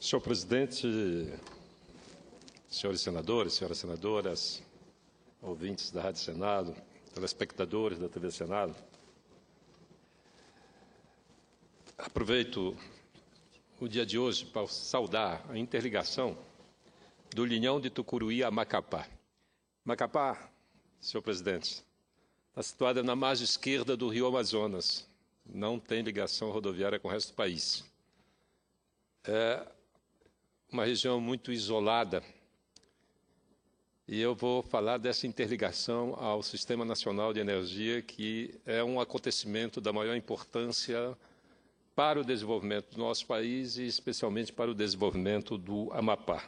Senhor presidente, senhores senadores, senhoras senadoras, ouvintes da Rádio Senado, telespectadores da TV Senado, aproveito o dia de hoje para saudar a interligação do Linhão de Tucuruí a Macapá. Macapá, senhor presidente, está situada na margem esquerda do rio Amazonas, não tem ligação rodoviária com o resto do país. É uma região muito isolada e eu vou falar dessa interligação ao Sistema Nacional de Energia, que é um acontecimento da maior importância para o desenvolvimento do nosso país e especialmente para o desenvolvimento do Amapá.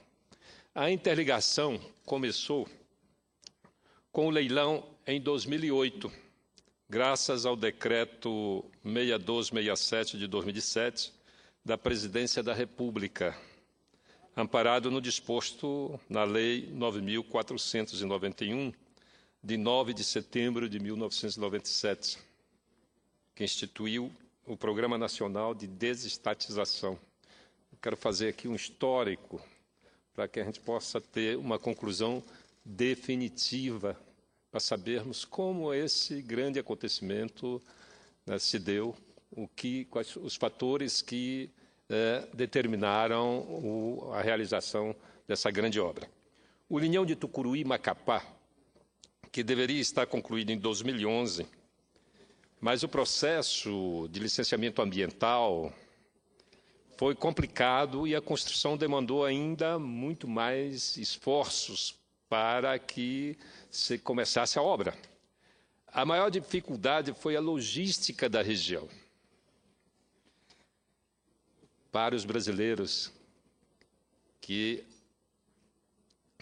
A interligação começou com o leilão em 2008, graças ao decreto 6267 de 2007 da Presidência da República, amparado no disposto na Lei 9.491, de 9 de setembro de 1997, que instituiu o Programa Nacional de Desestatização. Eu quero fazer aqui um histórico para que a gente possa ter uma conclusão definitiva, para sabermos como esse grande acontecimento se deu, quais os fatores que determinaram a realização dessa grande obra. O Linhão de Tucuruí-Macapá, que deveria estar concluído em 2011, mas o processo de licenciamento ambiental foi complicado e a construção demandou ainda muito mais esforços para que se começasse a obra. A maior dificuldade foi a logística da região. Para os brasileiros que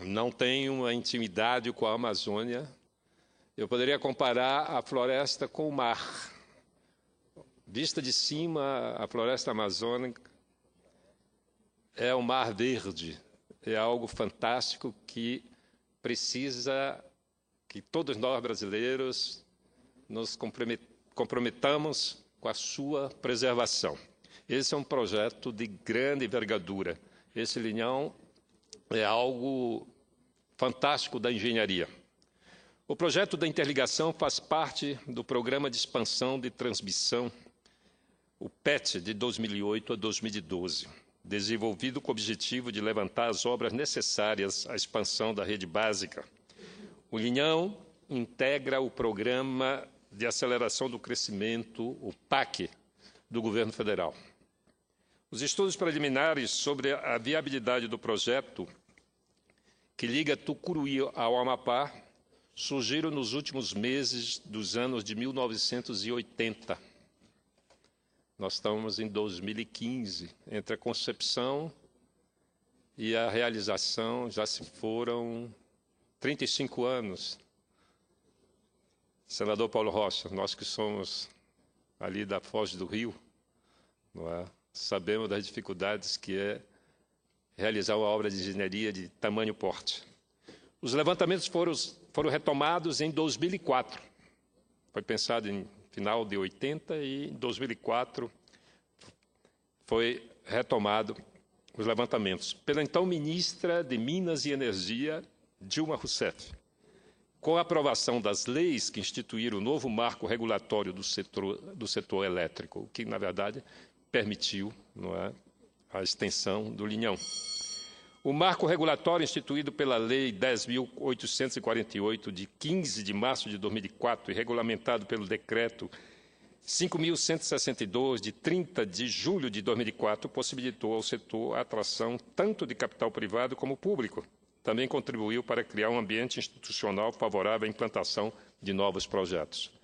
não têm uma intimidade com a Amazônia, eu poderia comparar a floresta com o mar. Vista de cima, a floresta amazônica é o mar verde, é algo fantástico que precisa que todos nós brasileiros nos comprometamos com a sua preservação. Esse é um projeto de grande envergadura. Esse linhão é algo fantástico da engenharia. O projeto da interligação faz parte do Programa de Expansão de Transmissão, o PET, de 2008 a 2012, desenvolvido com o objetivo de levantar as obras necessárias à expansão da rede básica. O linhão integra o Programa de Aceleração do Crescimento, o PAC, do Governo Federal. Os estudos preliminares sobre a viabilidade do projeto, que liga Tucuruí ao Amapá, surgiram nos últimos meses dos anos de 1980. Nós estamos em 2015. Entre a concepção e a realização já se foram 35 anos. Senador Paulo Rocha, nós que somos ali da Foz do Rio, não é? Sabemos das dificuldades que é realizar uma obra de engenharia de tamanho porte. Os levantamentos foram retomados em 2004. Foi pensado em final de 80 e em 2004 foi retomado os levantamentos pela então ministra de Minas e Energia, Dilma Rousseff, com a aprovação das leis que instituíram o novo marco regulatório do setor elétrico, o que, na verdade, permitiu, não é, a extensão do linhão. O marco regulatório instituído pela Lei 10.848, de 15 de março de 2004, e regulamentado pelo Decreto 5.162, de 30 de julho de 2004, possibilitou ao setor a atração tanto de capital privado como público. Também contribuiu para criar um ambiente institucional favorável à implantação de novos projetos.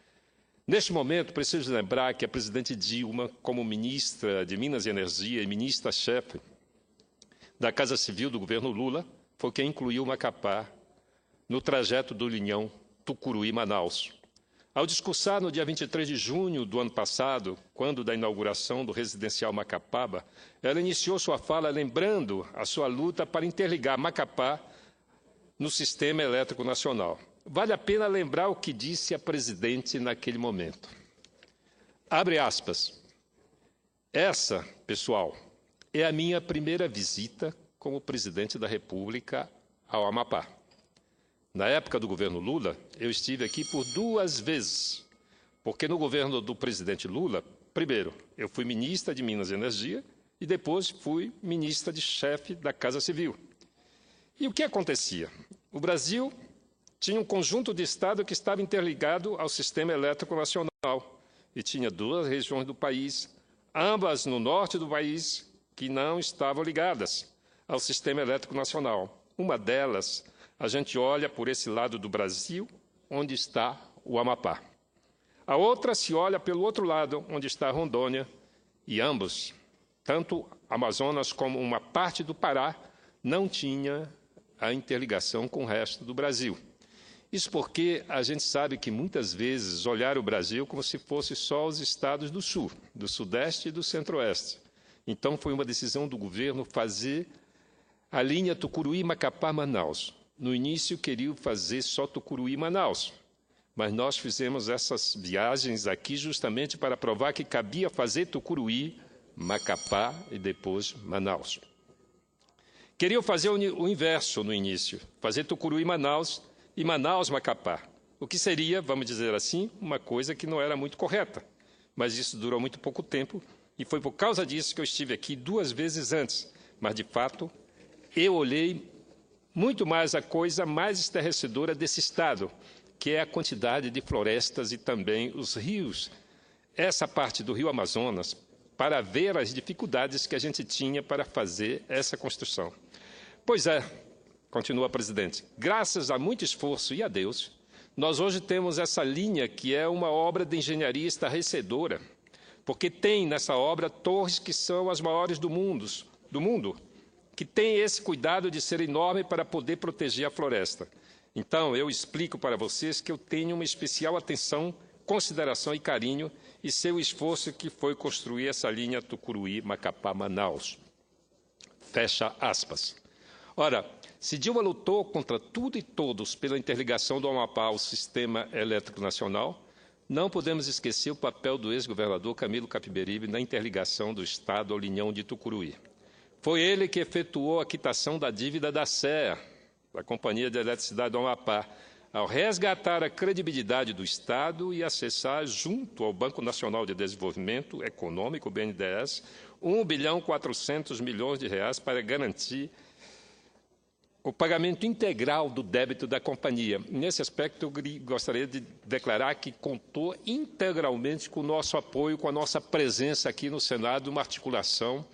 Neste momento, preciso lembrar que a presidente Dilma, como ministra de Minas e Energia e ministra-chefe da Casa Civil do governo Lula, foi quem incluiu Macapá no trajeto do linhão Tucuruí-Manaus. Ao discursar no dia 23 de junho do ano passado, quando da inauguração do residencial Macapaba, ela iniciou sua fala lembrando a sua luta para interligar Macapá no sistema elétrico nacional. Vale a pena lembrar o que disse a presidente naquele momento. Abre aspas. Essa, pessoal, é a minha primeira visita como presidente da República ao Amapá. Na época do governo Lula, eu estive aqui por 2 vezes, porque no governo do presidente Lula, primeiro, eu fui ministra de Minas e Energia e depois fui ministra de chefe da Casa Civil. E o que acontecia? O Brasil tinha um conjunto de estados que estava interligado ao sistema elétrico nacional e tinha 2 regiões do país, ambas no norte do país, que não estavam ligadas ao sistema elétrico nacional. Uma delas, a gente olha por esse lado do Brasil, onde está o Amapá. A outra se olha pelo outro lado, onde está Rondônia, e ambos, tanto Amazonas como uma parte do Pará, não tinha a interligação com o resto do Brasil. Isso porque a gente sabe que muitas vezes olhar o Brasil como se fosse só os estados do Sul, do Sudeste e do Centro-Oeste. Então foi uma decisão do governo fazer a linha Tucuruí-Macapá-Manaus. No início queriam fazer só Tucuruí-Manaus, mas nós fizemos essas viagens aqui justamente para provar que cabia fazer Tucuruí, Macapá e depois Manaus. Queriam fazer o inverso no início, fazer Tucuruí-Manaus e Manaus-Macapá, o que seria, vamos dizer assim, uma coisa que não era muito correta. Mas isso durou muito pouco tempo e foi por causa disso que eu estive aqui 2 vezes antes. Mas, de fato, eu olhei muito mais a coisa mais estarrecedora desse estado, que é a quantidade de florestas e também os rios. Essa parte do Rio Amazonas, para ver as dificuldades que a gente tinha para fazer essa construção. Pois é, continua a presidente, graças a muito esforço e a Deus, nós hoje temos essa linha que é uma obra de engenharia estarrecedora, porque tem nessa obra torres que são as maiores do mundo, que tem esse cuidado de ser enorme para poder proteger a floresta. Então, eu explico para vocês que eu tenho uma especial atenção, consideração e carinho e seu esforço que foi construir essa linha Tucuruí-Macapá-Manaus. Fecha aspas. Ora, se Dilma lutou contra tudo e todos pela interligação do Amapá ao sistema elétrico nacional, não podemos esquecer o papel do ex-governador Camilo Capiberibe na interligação do Estado ao linhão de Tucuruí. Foi ele que efetuou a quitação da dívida da SEA, da Companhia de Eletricidade do Amapá, ao resgatar a credibilidade do Estado e acessar, junto ao Banco Nacional de Desenvolvimento Econômico, o BNDES, R$ 1,4 bilhão para garantir o pagamento integral do débito da companhia. Nesse aspecto, eu gostaria de declarar que contou integralmente com o nosso apoio, com a nossa presença aqui no Senado, uma articulação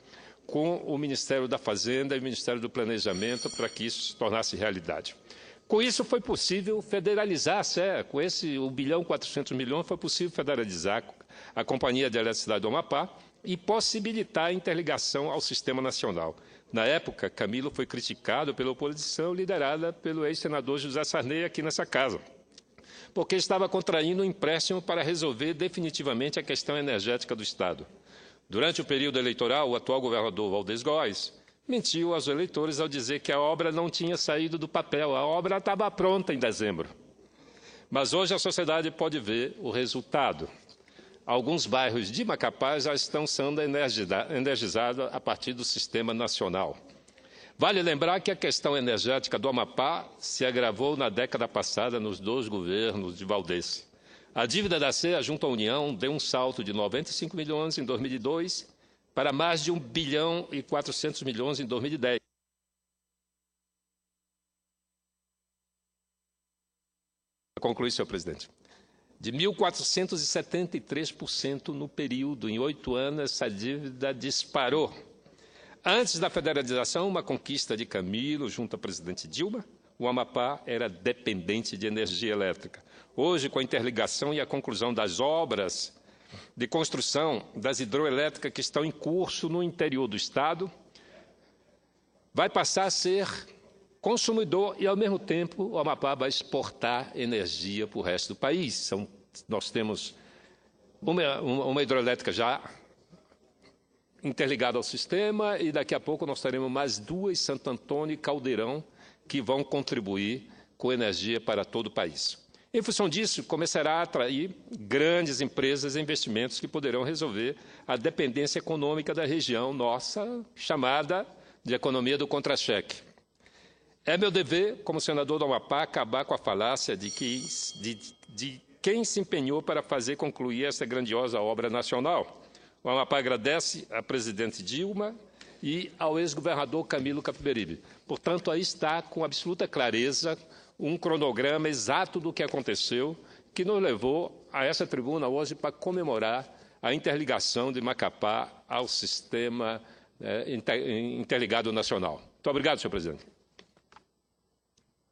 com o Ministério da Fazenda e o Ministério do Planejamento para que isso se tornasse realidade. Com isso, foi possível federalizar a SEA. Com esse R$ 1,4 bilhão, foi possível federalizar a Companhia de Eletricidade do Amapá e possibilitar a interligação ao sistema nacional. Na época, Camilo foi criticado pela oposição liderada pelo ex-senador José Sarney aqui nessa casa, porque estava contraindo um empréstimo para resolver definitivamente a questão energética do Estado. Durante o período eleitoral, o atual governador Valdez Góes mentiu aos eleitores ao dizer que a obra não tinha saído do papel, a obra estava pronta em dezembro. Mas hoje a sociedade pode ver o resultado. Alguns bairros de Macapá já estão sendo energizados a partir do sistema nacional. Vale lembrar que a questão energética do Amapá se agravou na década passada nos 2 governos de Valdez. A dívida da SEA junto à União deu um salto de 95 milhões em 2002 para mais de 1,4 bilhão em 2010. Concluir, senhor presidente. De 1.473% no período. Em 8 anos, essa dívida disparou. Antes da federalização, uma conquista de Camilo junto à presidente Dilma, o Amapá era dependente de energia elétrica. Hoje, com a interligação e a conclusão das obras de construção das hidroelétricas que estão em curso no interior do Estado, vai passar a ser consumidor e, ao mesmo tempo, o Amapá vai exportar energia para o resto do país. Nós temos uma hidroelétrica já interligada ao sistema e, daqui a pouco, nós teremos mais 2, Santo Antônio e Caldeirão, que vão contribuir com energia para todo o país. Em função disso, começará a atrair grandes empresas e investimentos que poderão resolver a dependência econômica da região nossa, chamada de economia do contra-cheque. É meu dever, como senador do Amapá, acabar com a falácia de quem se empenhou para fazer concluir essa grandiosa obra nacional. O Amapá agradece à presidente Dilma e ao ex-governador Camilo Capiberibe. Portanto, aí está, com absoluta clareza, um cronograma exato do que aconteceu, que nos levou a essa tribuna hoje para comemorar a interligação de Macapá ao sistema interligado nacional. Muito obrigado, senhor presidente.